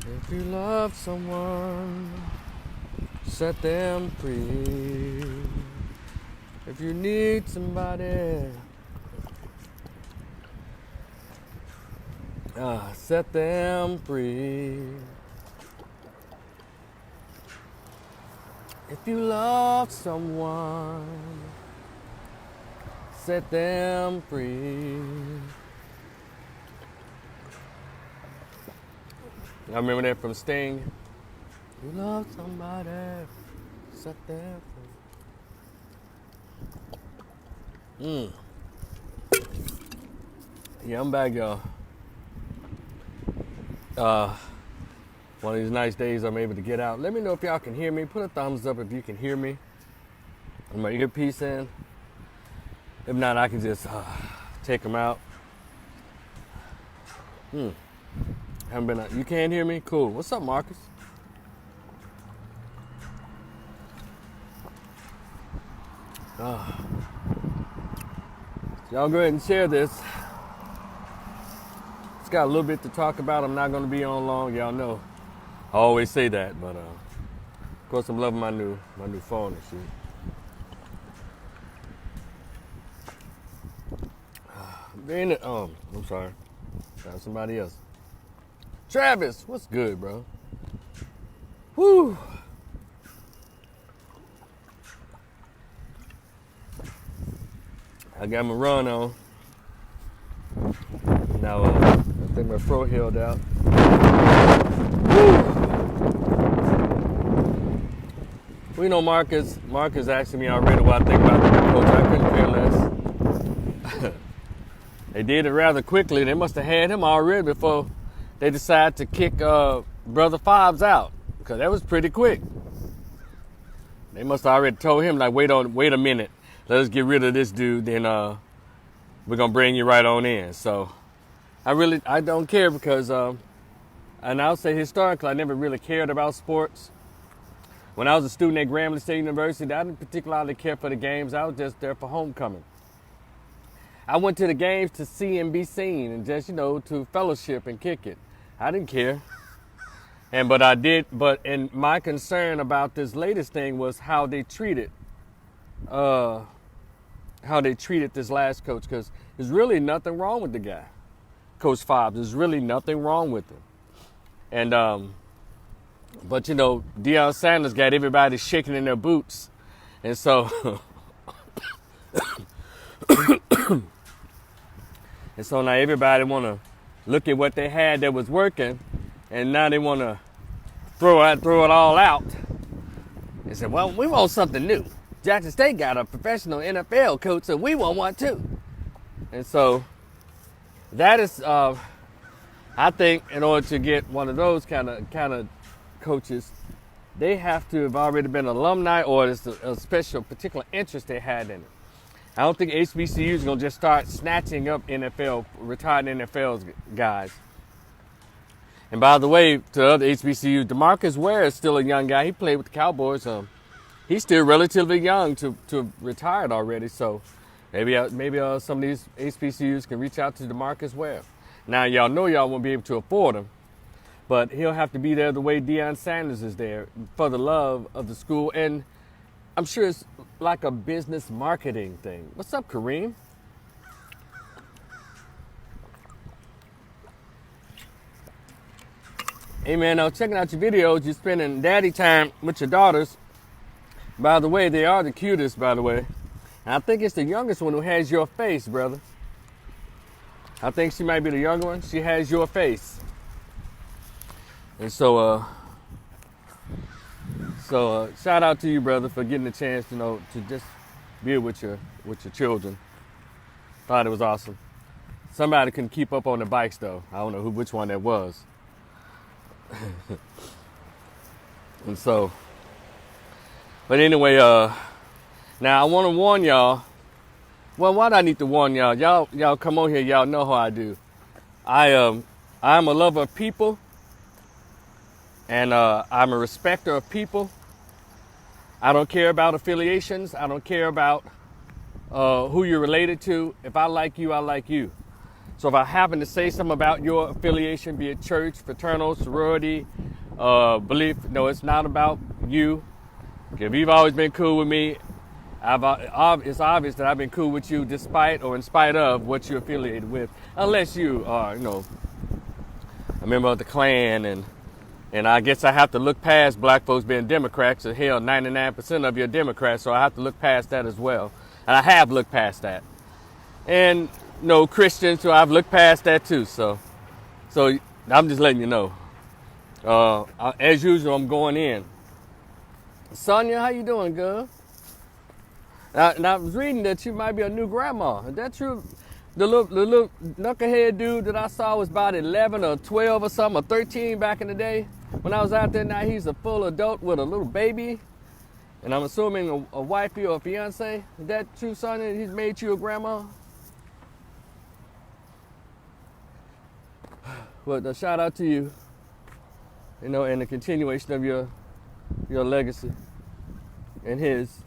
If you love someone, set them free. If you need somebody, set them free. If you love someone, set them free. I remember that from Sting. You love somebody, set them free. Yeah, I'm back, y'all. One of these nice days I'm able to get out. Let me know if y'all can hear me. Put a thumbs up if you can hear me. I'm my earpiece in. If not, I can just take them out. Haven't been out. You can't hear me? Cool. What's up, Marcus? Y'all go ahead and share this. It's got a little bit to talk about. I'm not going to be on long. Y'all know I always say that, but of course I'm loving my new phone and shit. I'm sorry. Got somebody else. Travis, what's good, bro? Whew. I got my run on. Now I think my throat healed out. Whew. Well, you know, Marcus asking me already what I think about the coach. I couldn't care less. They did it rather quickly. They must have had him already before they decided to kick Brother Fobbs out, because that was pretty quick. They must have already told him, like, wait a minute. Let us get rid of this dude, then we're going to bring you right on in. So I don't care because, and I'll say historically, I never really cared about sports. When I was a student at Grambling State University, I didn't particularly care for the games. I was just there for homecoming. I went to the games to see and be seen and just, to fellowship and kick it. I didn't care. And my concern about this latest thing was how they treated this last coach, because there's really nothing wrong with the guy, Coach Fobbs. There's really nothing wrong with him. And but Deion Sanders got everybody shaking in their boots, and so and so now everybody want to look at what they had that was working, and now they want to throw it all out. They said, well, we want something new. Jackson State got a professional NFL coach, so we want one too. And so that is, I think, in order to get one of those kind of coaches, they have to have already been alumni, or there's a special particular interest they had in it. I don't think HBCU is going to just start snatching up retired NFL guys. And by the way, to other HBCUs, DeMarcus Ware is still a young guy. He played with the Cowboys. He's still relatively young to have retired already. So maybe some of these HBCUs can reach out to DeMarcus Ware. Now, y'all know y'all won't be able to afford him, but he'll have to be there the way Deion Sanders is there, for the love of the school. And I'm sure it's like a business marketing thing. What's up, Kareem? Hey, man, I was checking out your videos. You're spending daddy time with your daughters. By the way, they are the cutest, by the way. And I think it's the youngest one who has your face, brother. I think she might be the younger one. She has your face. And so shout out to you, brother, for getting the chance, to just be with your children. Thought it was awesome. Somebody couldn't keep up on the bikes, though. I don't know which one that was. And so, but anyway, now I want to warn y'all. Well, why do I need to warn y'all? Y'all come on here. Y'all know how I do. I'm a lover of people, and I'm a respecter of people. I don't care about affiliations. I don't care about who you're related to. If I like you, I like you. So if I happen to say something about your affiliation, be it church, fraternal, sorority, belief, no, it's not about you. If you've always been cool with me, it's obvious that I've been cool with you despite or in spite of what you're affiliated with, unless you are, a member of the Klan, and I guess I have to look past black folks being Democrats. And hell, 99% of you are Democrats, so I have to look past that as well. And I have looked past that. And Christians, so I've looked past that too. So I'm just letting you know. As usual, I'm going in. Sonia, how you doing, girl? And I was reading that you might be a new grandma. Is that true? The little knucklehead dude that I saw was about 11 or 12 or something, or 13 back in the day. When I was out there, now he's a full adult with a little baby. And I'm assuming a wifey or a fiance. Is that true, Sonia? He's made you a grandma? Well, a shout out to you, and the continuation of your legacy and his.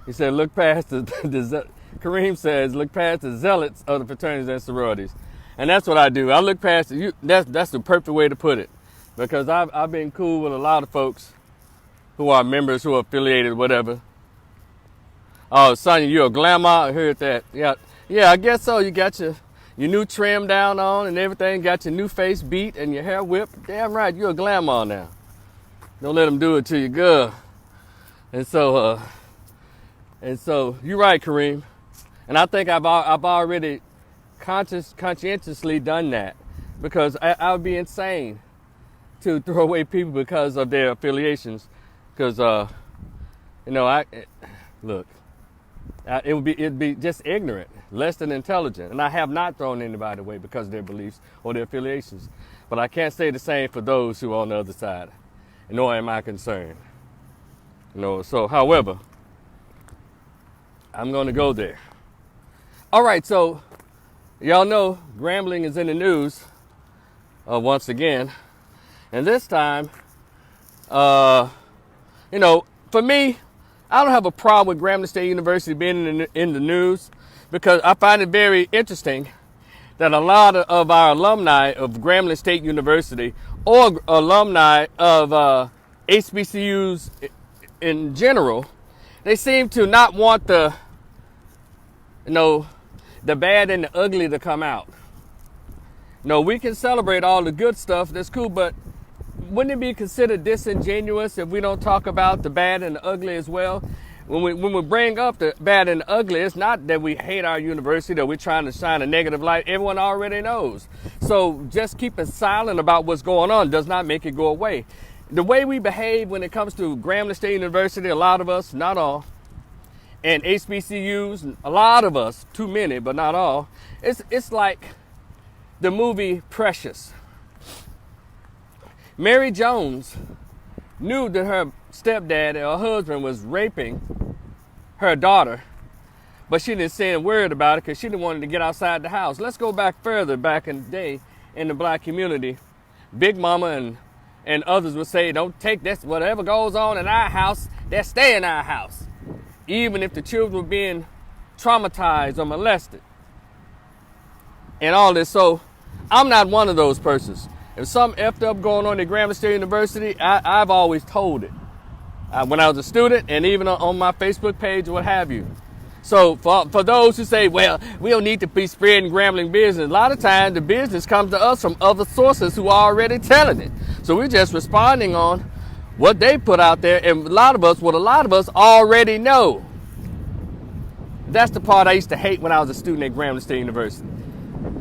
He said, look past Kareem says, look past the zealots of the fraternities and sororities. And that's what I do. I look past you. That's the perfect way to put it. Because I've been cool with a lot of folks who are members, who are affiliated, whatever. Oh, Sonia, you're a glamour. I heard that. Yeah, I guess so. You got your new trim down on and everything. Got your new face beat and your hair whipped. Damn right, you're a glamour now. Don't let them do it to you, girl. And so you're right, Kareem. And I think I've already conscientiously done that, because I would be insane to throw away people because of their affiliations. Because it'd be just ignorant, less than intelligent. And I have not thrown anybody away because of their beliefs or their affiliations. But I can't say the same for those who are on the other side, nor am I concerned. So however, I'm going to go there. All right, so y'all know Grambling is in the news once again. And this time, for me, I don't have a problem with Grambling State University being in the news, because I find it very interesting that a lot of our alumni of Grambling State University, or alumni of HBCUs in general, they seem to not want the bad and the ugly to come out. We can celebrate all the good stuff, that's cool, but wouldn't it be considered disingenuous if we don't talk about the bad and the ugly as well? When we bring up the bad and the ugly, it's not that we hate our university, that we're trying to shine a negative light. Everyone already knows. So just keeping silent about what's going on does not make it go away. The way we behave when it comes to Grambling State University, a lot of us, not all, and HBCUs, a lot of us, too many, but not all, it's like the movie Precious. Mary Jones knew that her stepdad or her husband was raping her daughter, but she didn't say a word about it because she didn't want to get outside the house. Let's go back further, back in the day in the black community. Big Mama and others would say, don't take this, whatever goes on in our house, that stay in our house, even if the children were being traumatized or molested and all this. So I'm not one of those persons. If something effed up going on at Grambling State University, I've always told it. When I was a student, and even on my Facebook page, what have you. So for those who say, well, we don't need to be spreading Grambling business, a lot of times the business comes to us from other sources who are already telling it. So we're just responding on what they put out there, and what a lot of us already know. That's the part I used to hate when I was a student at Grambling State University.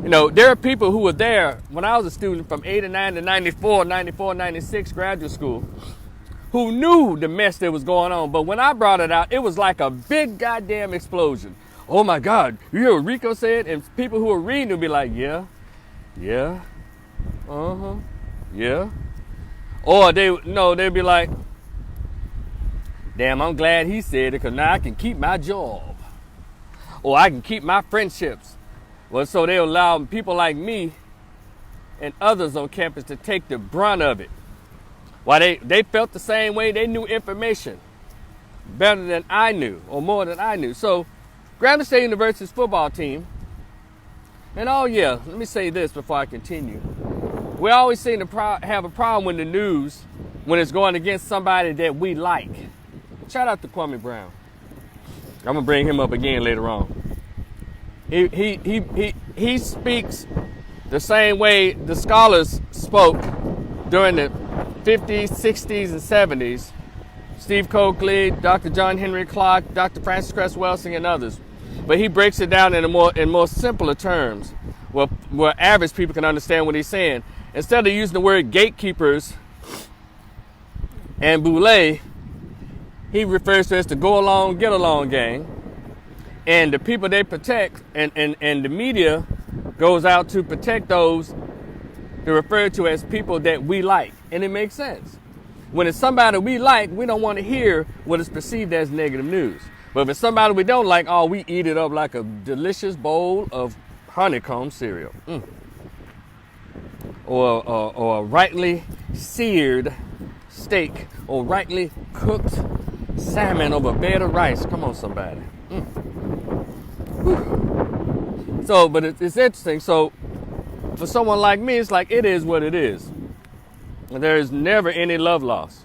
There are people who were there when I was a student from 89 to 94, 96 graduate school, who knew the mess that was going on. But when I brought it out, it was like a big goddamn explosion. Oh my God, you hear what Rico said? And people who were reading would be like, yeah, yeah, yeah. Or they'd be like, damn, I'm glad he said it, because now I can keep my job. Or I can keep my friendships. Well, so they allow people like me and others on campus to take the brunt of it. While they felt the same way, they knew information better than I knew, or more than I knew. So Grambling State University's football team, and oh yeah, let me say this before I continue. We always seem to have a problem with the news when it's going against somebody that we like. Shout out to Kwame Brown. I'm gonna bring him up again later on. He speaks the same way the scholars spoke during the 50s, 60s, and 70s. Steve Coakley, Dr. John Henry Clark, Dr. Francis Cress Welsing, and others. But he breaks it down in more simpler terms, where average people can understand what he's saying. Instead of using the word gatekeepers and boule, he refers to it as the go along, get along gang. And the people they protect, and the media goes out to protect those they're referred to as people that we like. And it makes sense. When it's somebody we like, we don't want to hear what is perceived as negative news. But if it's somebody we don't like, oh, we eat it up like a delicious bowl of honeycomb cereal. Or a rightly seared steak, or rightly cooked salmon over a bed of rice. Come on, somebody. So, but it's interesting. So, for someone like me, it's like it is what it is. There is never any love lost.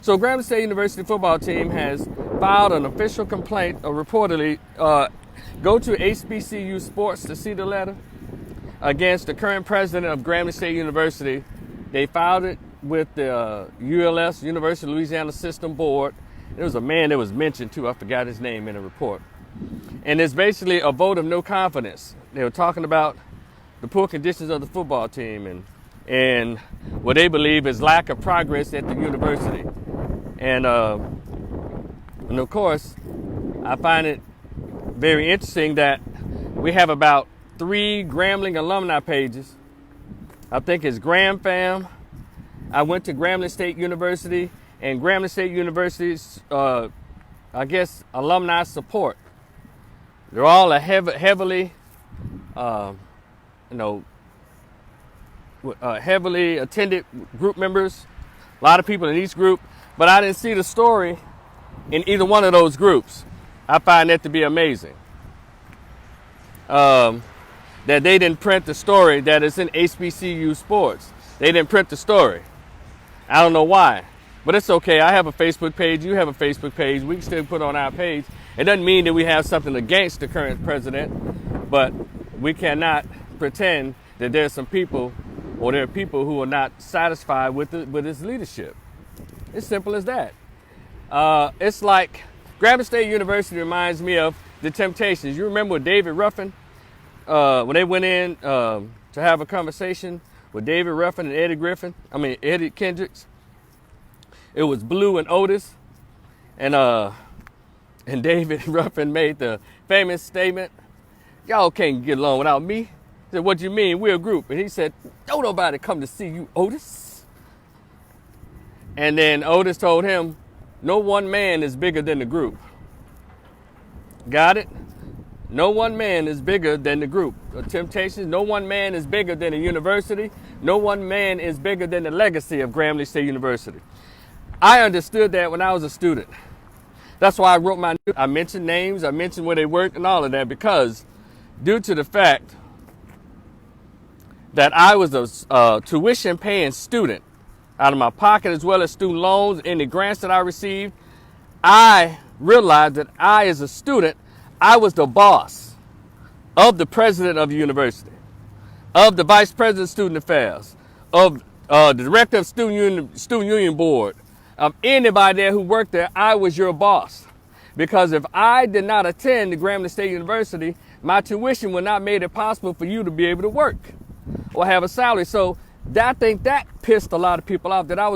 So, Grambling State University football team has filed an official complaint, or reportedly, go to HBCU Sports to see the letter, against the current president of Grambling State University. They filed it with the ULS, University of Louisiana System Board. There was a man that was mentioned too, I forgot his name in the report. And it's basically a vote of no confidence. They were talking about the poor conditions of the football team and what they believe is lack of progress at the university. And of course, I find it very interesting that we have about 3 Grambling alumni pages. I think it's Gram Fam. I went to Grambling State University, and Grambling State University's, I guess, alumni support. They're all a heavily, heavily attended group members. A lot of people in each group, but I didn't see the story in either one of those groups. I find that to be amazing. That they didn't print the story that is in HBCU Sports. They didn't print the story. I don't know why, but it's okay. I have a Facebook page. You have a Facebook page. We can still put on our page. It doesn't mean that we have something against the current president, but we cannot pretend that there's some people, or there are people who are not satisfied with his leadership. It's simple as that. It's like Grambling State University reminds me of the Temptations. You remember with David Ruffin, when they went in to have a conversation with David Ruffin and Eddie Kendricks. It was Blue and Otis, and David Ruffin made the famous statement, "Y'all can't get along without me." He said, "What do you mean? We're a group." And he said, "Don't nobody come to see you, Otis." And then Otis told him, "No one man is bigger than the group." Got it? No one man is bigger than the group. The Temptations, no one man is bigger than a university. No one man is bigger than the legacy of Grambling State University. I understood that when I was a student. That's why I wrote I mentioned names, I mentioned where they worked and all of that, because due to the fact that I was a tuition paying student out of my pocket, as well as student loans and the grants that I received, I realized that I, as a student, I was the boss of the president of the university, of the vice president of student affairs, of the director of student union board, of anybody there who worked there. I was your boss. Because if I did not attend the Grambling State University, my tuition would not make it possible for you to be able to work or have a salary. So I think that pissed a lot of people off, that I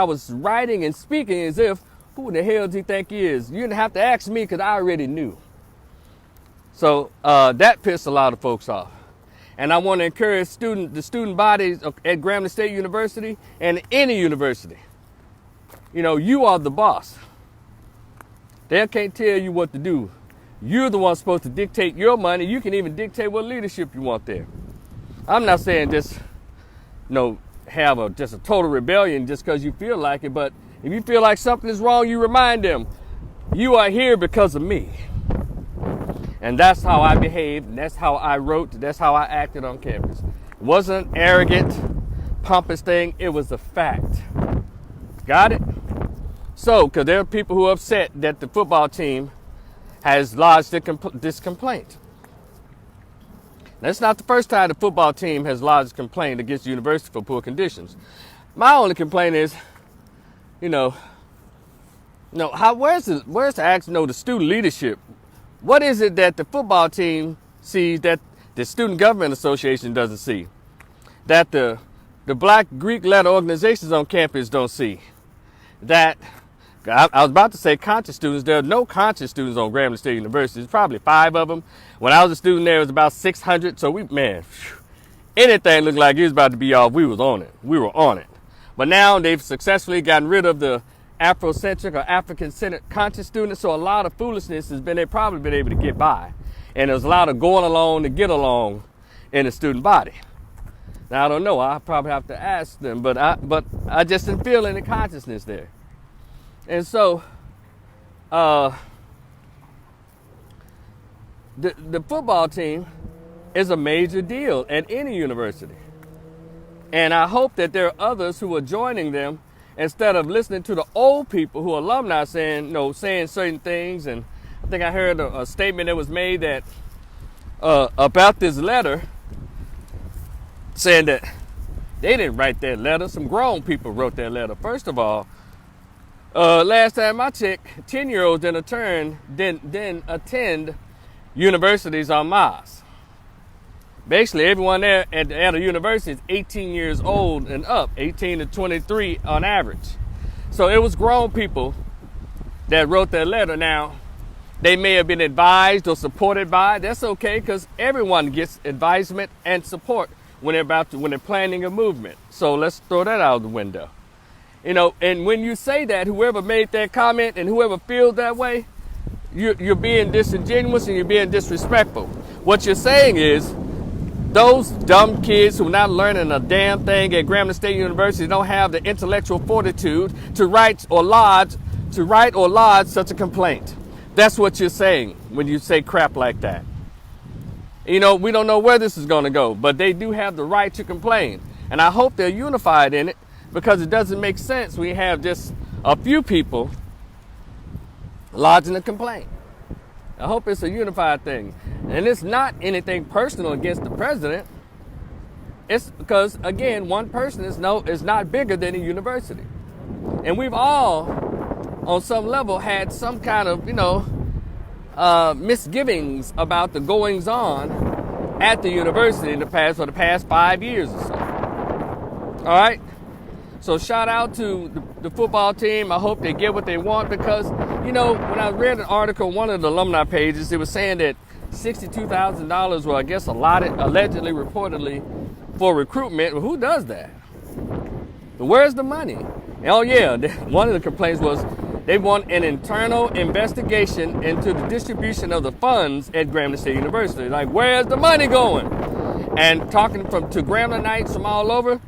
was writing and speaking as if, who the hell do you think he is? You didn't have to ask me, because I already knew. So that pissed a lot of folks off. And I want to encourage the student bodies at Grambling State University and any university. You know, you are the boss. They can't tell you what to do. You're the one supposed to dictate your money. You can even dictate what leadership you want there. I'm not saying just, have just a total rebellion just because you feel like it. But if you feel like something is wrong, you remind them, you are here because of me. And that's how I behaved, and that's how I wrote, that's how I acted on campus. It wasn't an arrogant, pompous thing, it was a fact. Got it? So, because there are people who are upset that the football team has lodged this complaint. That's not the first time the football team has lodged a complaint against the university for poor conditions. My only complaint is, where's the student leadership? What is it that the football team sees that the Student Government Association doesn't see? That the Black Greek letter organizations on campus don't see? That I was about to say conscious students. There are no conscious students on Grambling State University. There's probably 5 of them. When I was a student there, it was about 600. So anything looked like it was about to be off, we was on it. We were on it. But now they've successfully gotten rid of the Afrocentric or African-centered conscious students. So a lot of foolishness they've probably been able to get by. And there's a lot of going along to get along in the student body. Now, I don't know. I probably have to ask them. But I just didn't feel any consciousness there. And so, the football team is a major deal at any university. And I hope that there are others who are joining them instead of listening to the old people who are alumni saying certain things. And I think I heard a statement that was made that about this letter saying that they didn't write that letter. Some grown people wrote that letter. First of all, last time I checked, 10-year-olds didn't attend universities en masse. Basically, everyone there at a university is 18 years old and up, 18 to 23 on average. So it was grown people that wrote that letter. Now, they may have been advised or supported by. That's okay, because everyone gets advisement and support when they're planning a movement. So let's throw that out the window. And when you say that, whoever made that comment and whoever feels that way, you're being disingenuous and you're being disrespectful. What you're saying is those dumb kids who are not learning a damn thing at Grambling State University don't have the intellectual fortitude to write or lodge such a complaint. That's what you're saying when you say crap like that. We don't know where this is going to go, but they do have the right to complain. And I hope they're unified in it, because it doesn't make sense when you have just a few people lodging a complaint. I hope it's a unified thing. And it's not anything personal against the president. It's because, again, one person is not bigger than a university. And we've all, on some level, had some kind of, misgivings about the goings on at the university for the past 5 years or so. All right? So shout out to the football team. I hope they get what they want, because, when I read an article on one of the alumni pages, it was saying that $62,000 were, I guess, allotted, allegedly, reportedly, for recruitment. Well, who does that? Where's the money? Oh, yeah, one of the complaints was they want an internal investigation into the distribution of the funds at Grambling State University. Like, where's the money going? And talking to Gramblingites from all over,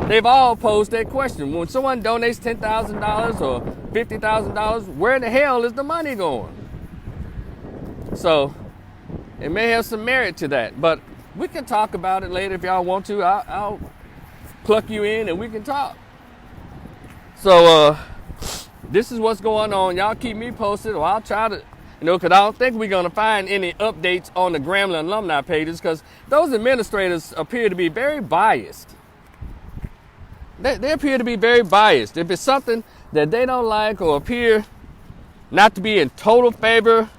they've all posed that question. When someone donates $10,000 or $50,000, where the hell is the money going? So it may have some merit to that, but we can talk about it later if y'all want to. I'll pluck you in and we can talk. So this is what's going on. Y'all keep me posted, or I'll try to, because I don't think we're going to find any updates on the Grambling alumni pages, because those administrators appear to be very biased. They appear to be very biased. If it's something that they don't like or appear not to be in total favor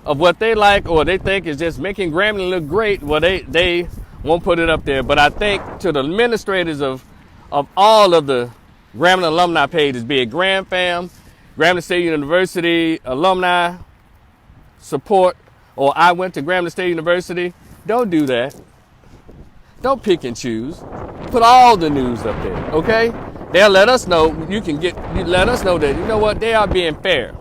of what they like, or they think is just making Grambling look great, well, they won't put it up there. But I think to the administrators of all of the Grambling alumni pages, be it Gram Fam, Grambling State University, alumni support, or I went to Grambling State University, don't do that. Don't pick and choose. Put all the news up there, okay? They'll let us know. You let us know that, they are being fair.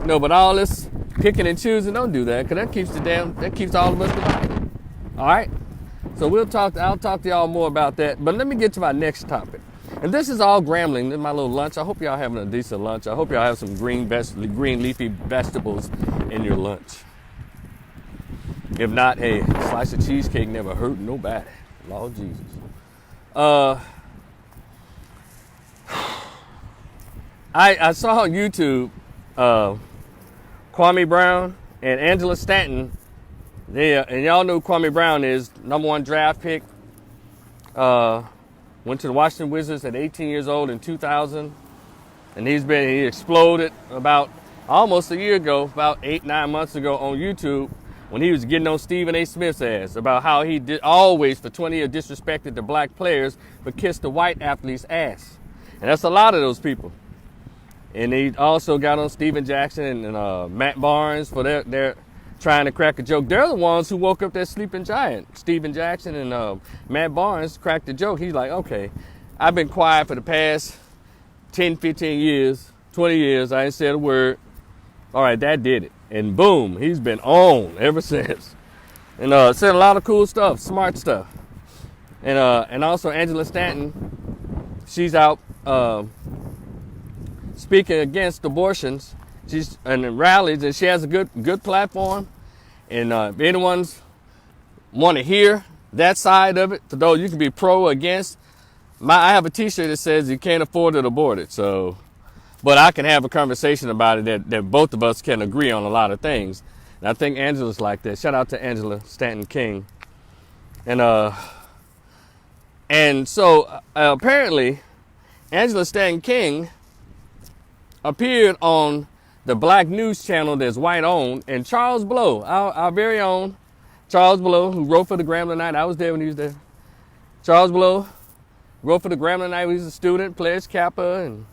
But all this picking and choosing, don't do that, because that keeps all of us divided. All right? So I'll talk to y'all more about that. But let me get to my next topic. And this is all Grambling. This is my little lunch. I hope y'all having a decent lunch. I hope y'all have some green leafy vegetables in your lunch. If not, hey, a slice of cheesecake never hurt nobody. Lord Jesus. I saw on YouTube Kwame Brown and Angela Stanton. And y'all know who Kwame Brown is, #1 draft pick. Went to the Washington Wizards at 18 years old in 2000. And he exploded about almost a year ago, about 8-9 months ago on YouTube, when he was getting on Stephen A. Smith's ass about how he did always for 20 years disrespected the black players but kissed the white athlete's ass. And that's a lot of those people. And he also got on Steven Jackson and Matt Barnes for their trying to crack a joke. They're the ones who woke up that sleeping giant. Steven Jackson and Matt Barnes cracked the joke. He's like, okay, I've been quiet for the past 10, 15 years, 20 years. I ain't said a word. All right, that did it. And boom, he's been on ever since. And said a lot of cool stuff, smart stuff. And also Angela Stanton, she's out speaking against abortions. She's in rallies, and she has a good platform. And if anyone's want to hear that side of it, for those you can be pro or against. I have a T-shirt that says you can't afford it, abort it. So, but I can have a conversation about it that both of us can agree on a lot of things. And I think Angela's like that. Shout out to Angela Stanton King. And so apparently, Angela Stanton King appeared on the black news channel that's white owned, and Charles Blow, our very own Charles Blow, who wrote for the Grambling Knight. I was there when he was there. Charles Blow wrote for the Grambling Knight. He was a student, Pledge Kappa, and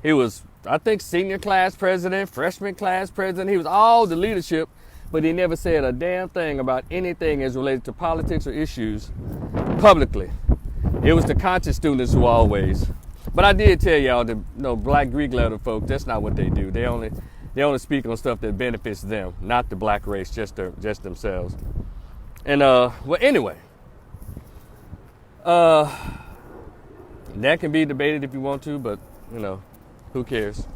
he was, I think, senior class president, freshman class president. He was all the leadership, but he never said a damn thing about anything as related to politics or issues publicly. It was the conscious students who always. But I did tell y'all that black Greek letter folks, that's not what they do. They only speak on stuff that benefits them, not the black race, just themselves. And well, anyway, that can be debated if you want to, but who cares?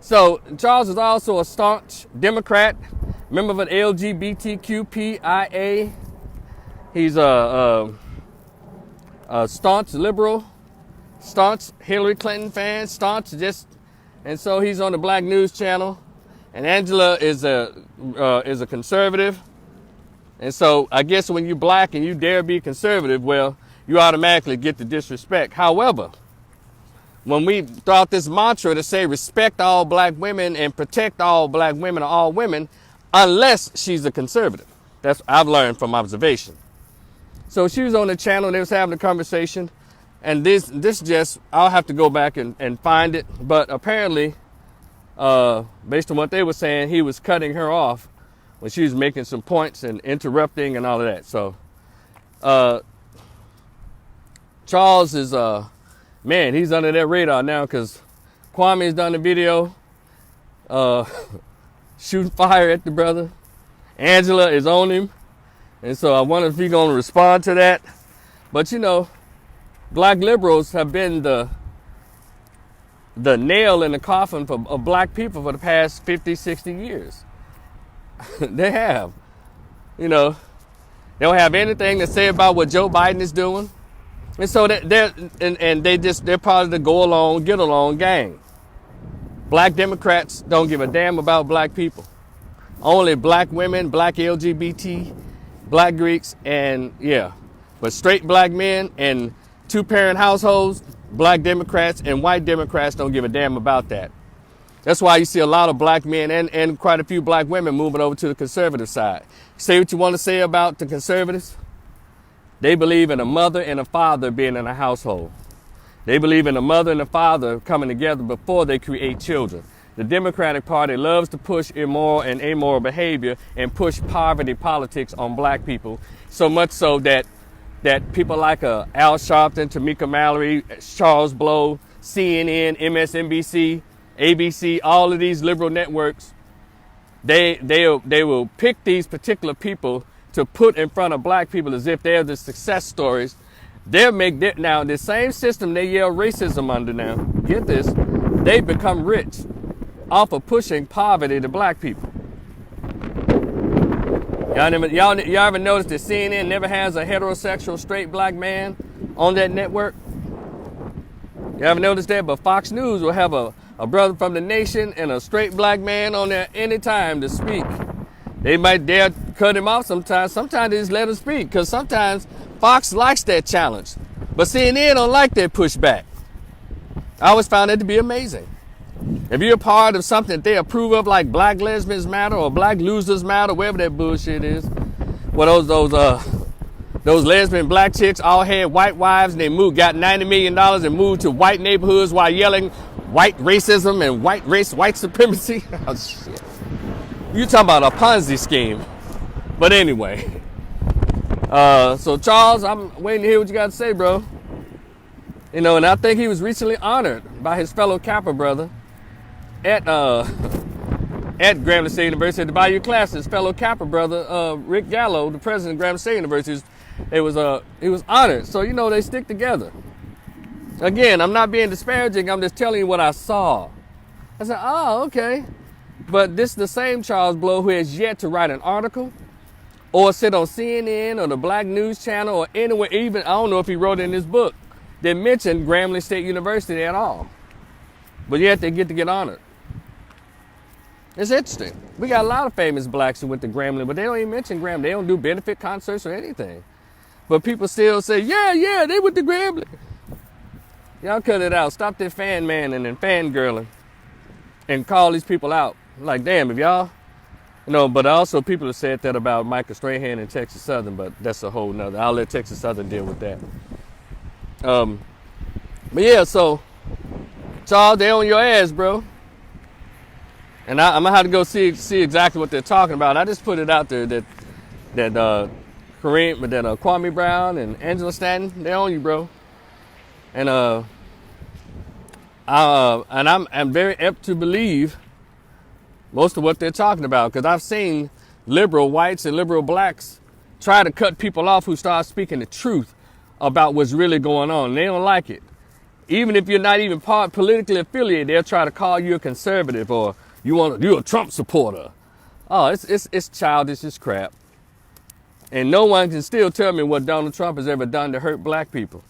So Charles is also a staunch Democrat, member of an LGBTQPIA. He's a staunch liberal, staunch Hillary Clinton fan, and so he's on the Black News Channel. And Angela is a conservative, and so I guess when you're black and you dare be conservative, well, you automatically get the disrespect. However, when we throw out this mantra to say respect all black women and protect all black women or all women, unless she's a conservative. That's what I've learned from observation. So she was on the channel and they was having a conversation. And this just, I'll have to go back and find it. But apparently, based on what they were saying, he was cutting her off when she was making some points and interrupting and all of that. So Charles is, man, he's under that radar now because Kwame's done the video shooting fire at the brother. Angela is on him. And so I wonder if he's going to respond to that. But black liberals have been the nail in the coffin of black people for the past 50, 60 years. They have. They don't have anything to say about what Joe Biden is doing. And so they're part of the go along, get along gang. Black Democrats don't give a damn about black people. Only black women, black LGBT, black Greeks, and but straight black men and two-parent households, black Democrats and white Democrats don't give a damn about that. That's why you see a lot of black men and quite a few black women moving over to the conservative side. Say what you want to say about the conservatives. They believe in a mother and a father being in a household. They believe in a mother and a father coming together before they create children. The Democratic Party loves to push immoral and amoral behavior and push poverty politics on black people, so much so that people like Al Sharpton, Tamika Mallory, Charles Blow, CNN, MSNBC, ABC, all of these liberal networks, they will pick these particular people to put in front of black people as if they're the success stories. Now the same system they yell racism under now, get this, they become rich off of pushing poverty to black people. Y'all ever noticed that CNN never has a heterosexual straight black man on that network? You ever noticed that? But Fox News will have a brother from the nation and a straight black man on there anytime to speak. They might dare cut him off sometimes. Sometimes they just let him speak because sometimes Fox likes that challenge. But CNN don't like that pushback. I always found that to be amazing. If you're a part of something that they approve of, like Black Lesbians Matter or Black Losers Matter, whatever that bullshit is, well, those lesbian black chicks all had white wives and they got $90 million and moved to white neighborhoods while yelling white racism and white supremacy. Oh, shit. You talking about a Ponzi scheme. But anyway. So Charles, I'm waiting to hear what you got to say, bro. And I think he was recently honored by his fellow Kappa brother at Grambling State University to buy your classes. Fellow Kappa brother Rick Gallo, the president of Grambling State University, he was honored. So they stick together. Again, I'm not being disparaging. I'm just telling you what I saw. I said, oh, okay. But this is the same Charles Blow who has yet to write an article or sit on CNN or the Black News Channel or anywhere. Even I don't know if he wrote it in his book that mentioned Grambling State University at all. But yet they get to get honored. It's interesting. We got a lot of famous blacks who went to Grambling, but they don't even mention Grambling. They don't do benefit concerts or anything. But people still say, yeah, they went to Grambling. Y'all cut it out. Stop that fan manning and fangirling and call these people out. Like, damn, if y'all, but also people have said that about Michael Strahan and Texas Southern, but that's a whole nother. I'll let Texas Southern deal with that. But yeah, so Charles, they on your ass, bro. And I'm gonna have to go see exactly what they're talking about. I just put it out there that Kwame Brown and Angela Stanton, they on you, bro. And I'm very apt to believe most of what they're talking about, because I've seen liberal whites and liberal blacks try to cut people off who start speaking the truth about what's really going on. They don't like it. Even if you're not even politically affiliated, they'll try to call you a conservative or you're a Trump supporter. Oh, it's childish as crap. And no one can still tell me what Donald Trump has ever done to hurt black people.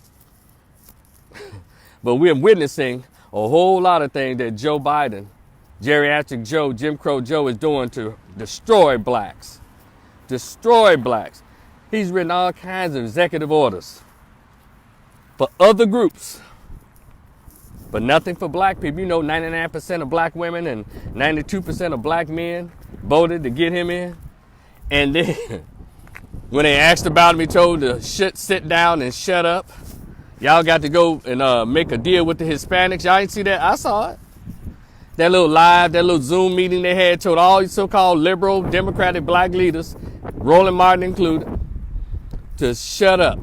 But we're witnessing a whole lot of things that Joe Biden, Geriatric Joe, Jim Crow Joe is doing to destroy blacks. Destroy blacks. He's written all kinds of executive orders for other groups, but nothing for black people. 99% of black women and 92% of black men voted to get him in. And then when they asked about him, he told to sit down and shut up. Y'all got to go and make a deal with the Hispanics. Y'all didn't see that? I saw it. That little Zoom meeting they had told all these so-called liberal, democratic black leaders, Roland Martin included, to shut up.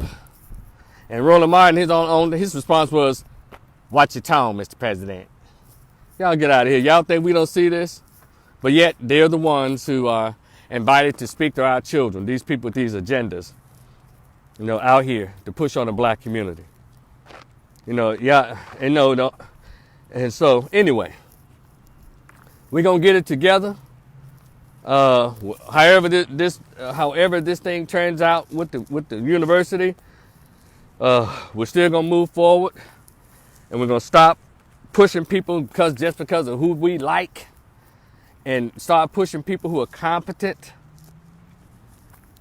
And Roland Martin, his response was, watch your tone, Mr. President. Y'all get out of here. Y'all think we don't see this? But yet, they're the ones who are invited to speak to our children, these people with these agendas, out here to push on the black community. And so, anyway, we're going to get it together. However this thing turns out with the university, we're still going to move forward. And we're going to stop pushing people just because of who we like and start pushing people who are competent.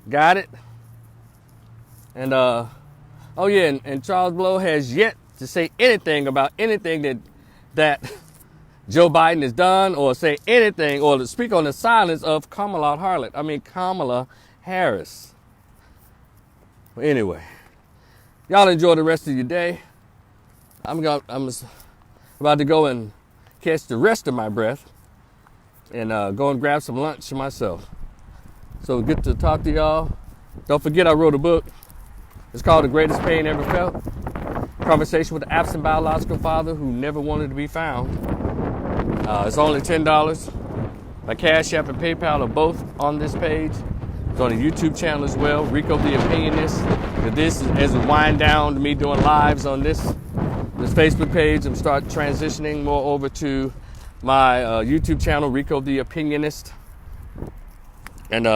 Got it? And, and Charles Blow has yet to say anything about anything that Joe Biden has done or say anything or to speak on the silence of Kamala Harris. Anyway, y'all enjoy the rest of your day. I'm about to go and catch the rest of my breath and go and grab some lunch myself. So good to talk to y'all. Don't forget I wrote a book. It's called The Greatest Pain Ever Felt. Conversation with an absent biological father who never wanted to be found. It's only $10. My Cash App and PayPal are both on this page. It's on the YouTube channel as well, Rico the Opinionist. This is as we wind down to me doing lives on this Facebook page. I'm start transitioning more over to my YouTube channel, Rico the Opinionist. And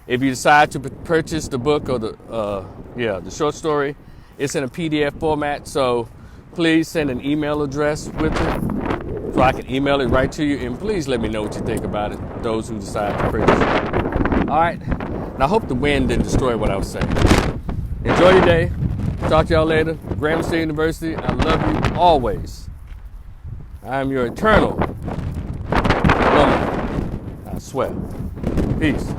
If you decide to purchase the book or the short story, it's in a PDF format. So please send an email address with it so I can email it right to you. And please let me know what you think about it, those who decide to purchase it. All right. And I hope the wind didn't destroy what I was saying. Enjoy your day. Talk to y'all later. Graham State University, I love you always. I am your eternal woman. I swear. Peace.